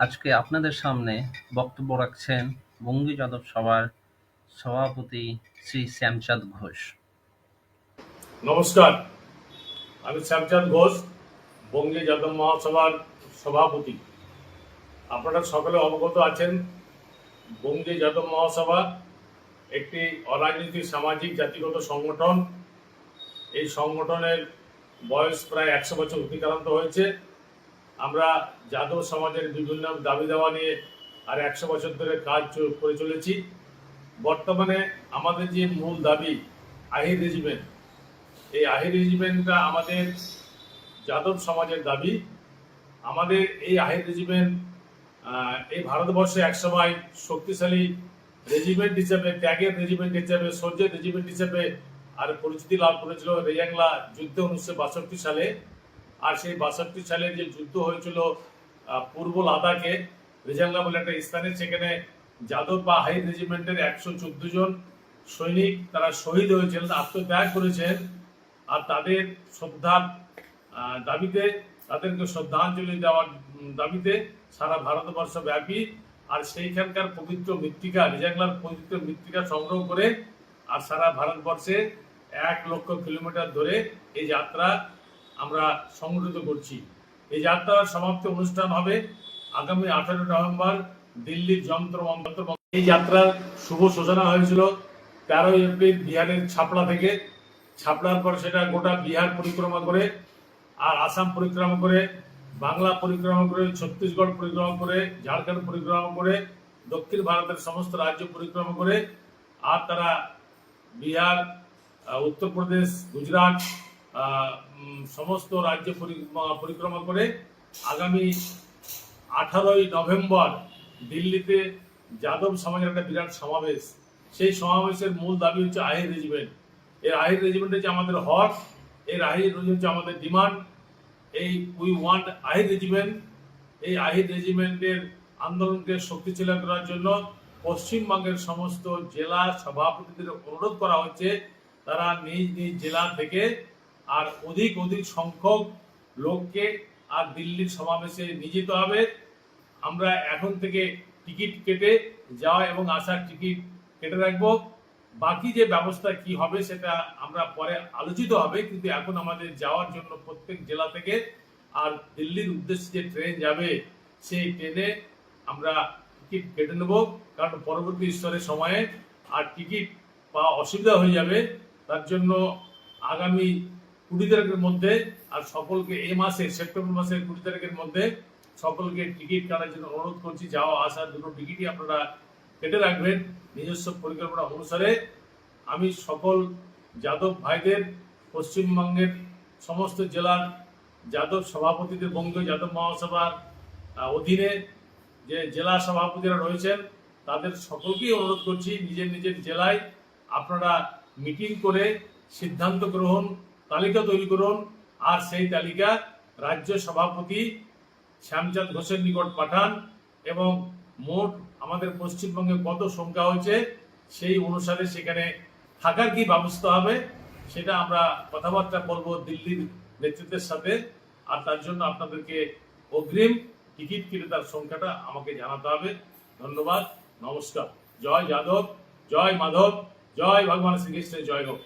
আজকে আপনাদের সামনে বক্তব্য রাখছেন বঙ্গী যাদব সভার সভাপতি শ্রী শ্যামচাঁদ ঘোষ। নমস্কার, আমি শ্যামচাঁদ ঘোষ, বঙ্গী যাদব মহাসভার সভাপতি। আপনারা সকলে অবগত আছেন, বঙ্গী যাদব মহাসভা একটি অরাজনৈতিক সামাজিক জাতিগত সংগঠন। এই সংগঠনের বয়স প্রায় 100 বছর অতিক্রান্ত হয়েছে। আমরা যাদব সমাজের বিভিন্ন দাবি দেওয়া নিয়ে আর 100 বছর ধরে কাজ করে চলেছি। বর্তমানে আমাদের যে মূল দাবি আহির রেজিমেন্ট, এই আহির রেজিমেন্টটা আমাদের যাদব সমাজের দাবি। আমাদের এই আহির রেজিমেন্ট এই ভারতবর্ষে একসময় শক্তিশালী রেজিমেন্ট হিসেবে, ত্যাগের রেজিমেন্ট হিসেবে, শৌর্যের রেজিমেন্ট হিসেবে আর পরিচিতি লাভ করেছিল রেজাংলা যুদ্ধ 1962 সালে। আর সেই 62 সালে যে যুদ্ধ হয়েছিল পূর্ব লাদাখে, রেজাংলা বলে একটা স্থানে, সেখানে যাদব বা আহির রেজিমেন্টের 114 জন সৈনিক তারা শহীদ হয়েছিলেন, আত্মত্যাগ করেছেন। আর তাদের শ্রদ্ধার দাবিতে, তাদেরকে শ্রদ্ধাঞ্জলি দেওয়ার দাবিতে সারা ভারতবর্ষ ব্যাপী আর সেইখানকার পবিত্র মৃত্তিকা, রেজাংলার পবিত্র মৃত্তিকা সংগ্রহ করে আর সারা ভারতবর্ষে 1 লক্ষ কিলোমিটার ধরে এই যাত্রা আমরা সংগঠিত করছি। এই যাত্রার সমাপ্তি অনুষ্ঠান হবে আগামী 18 নভেম্বর দিল্লির যন্ত্র মন্ত্র। এই যাত্রার শুভ সূচনা হয়েছিল 13 এপ্রিল বিহারের ছাপড়া থেকে। ছাপড়ার পর সেটা গোটা বিহার পরিক্রমা করে আর আসাম পরিক্রমা করে, বাংলা পরিক্রমা করে, ছত্তিশগড় পরিক্রমা করে, ঝাড়খণ্ড পরিক্রমা করে, দক্ষিণ ভারতের সমস্ত রাজ্য পরিক্রমা করে আর তারা বিহার, উত্তরপ্রদেশ, গুজরাট সমস্ত রাজ্য পরিক্রমা করে আগামী 18 নভেম্বর দিল্লিতে যাদব সমাজের একটা বিরাট সমাবেশ। সেই সমাবেশের মূল দাবি হচ্ছে আহির রেজিমেন্ট। এই আহির রেজিমেন্ট হচ্ছে আমাদের হক, এই আহির হচ্ছে আমাদের ডিমান্ড। এই উই ওয়ান্ট আহির রেজিমেন্ট। এই আহির রেজিমেন্টের আন্দোলনকে শক্তিশালী করার জন্য পশ্চিমবঙ্গের সমস্ত জেলা সভাপতিদের অনুরোধ করা হচ্ছে তারা নিজ নিজ জেলা থেকে আর অধিক সংখ্যক লোককে আর দিল্লির সমাবেশে নিয়ে যেতে হবে। আমরা এখন থেকে টিকিট কেটে যাওয়া এবং আসার টিকিট কেটে রাখবো। বাকি যে ব্যবস্থা কি হবে সেটা আমরা পরে আলোচিত হবে, কিন্তু এখন আমাদের যাওয়ার জন্য প্রত্যেক জেলা থেকে আর দিল্লির উদ্দেশ্যে যে ট্রেন যাবে সেই ট্রেনে আমরা টিকিট কেটে নেব, কারণ পরবর্তী স্তরের সময়ে আর টিকিট পাওয়া অসুবিধা হয়ে যাবে। তার জন্য আগামী 20 তারিখের মধ্যে আর সকলকে এই মাসে সেপ্টেম্বর মাসের 20 তারিখের মধ্যে সকলকে টিকিট কাটার জন্য অনুরোধ করছি। যাওয়া আসার দুটো টিকিটই আপনারা কেটে রাখবেন নিজস্ব পরিকল্পনা অনুসারে। আমি সকল যাদব ভাইদের, পশ্চিমবঙ্গের সমস্ত জেলার যাদব সভাপতিদের, বঙ্গীয় যাদব মহাসভার অধীনে যে জেলা সভাপতিরা রয়েছেন তাদের সকলকেই অনুরোধ করছি নিজের নিজের জেলায় আপনারা মিটিং করে সিদ্ধান্ত গ্রহণ, তালিকা তৈরি করুন আর সেই তালিকা রাজ্য সভাপতি শ্যামচাঁদ ঘোষের নিকট পাঠান এবং মোট আমাদের পশ্চিমবঙ্গে কত সংখ্যা হয়েছে সেই অনুসারে সেখানে থাকার কি ব্যবস্থা হবে সেটা আমরা কথাবার্তা বলবো দিল্লির নেতৃত্বের সাথে। আর তার জন্য আপনাদেরকে অগ্রিম টিকিট কেটে তার সংখ্যাটা আমাকে জানাতে হবে। ধন্যবাদ, নমস্কার। জয় যাদব, জয় মাধব, জয় ভগবান শ্রীকৃষ্ণের জয় হোক।